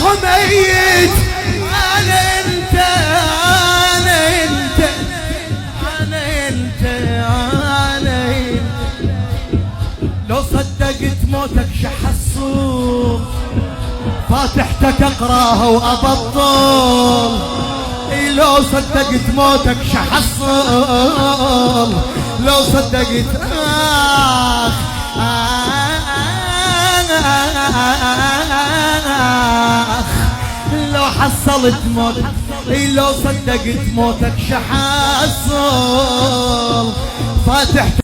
هو ميت. انا انت انا انت انا انت انا انت. لو صدقت موتك شحصون فاتحتك اقراها وابطل. لو صدقت موتك شحصل لو صدقت لو حصلت موتك. لو صدقت موتك شحصل فاتحتك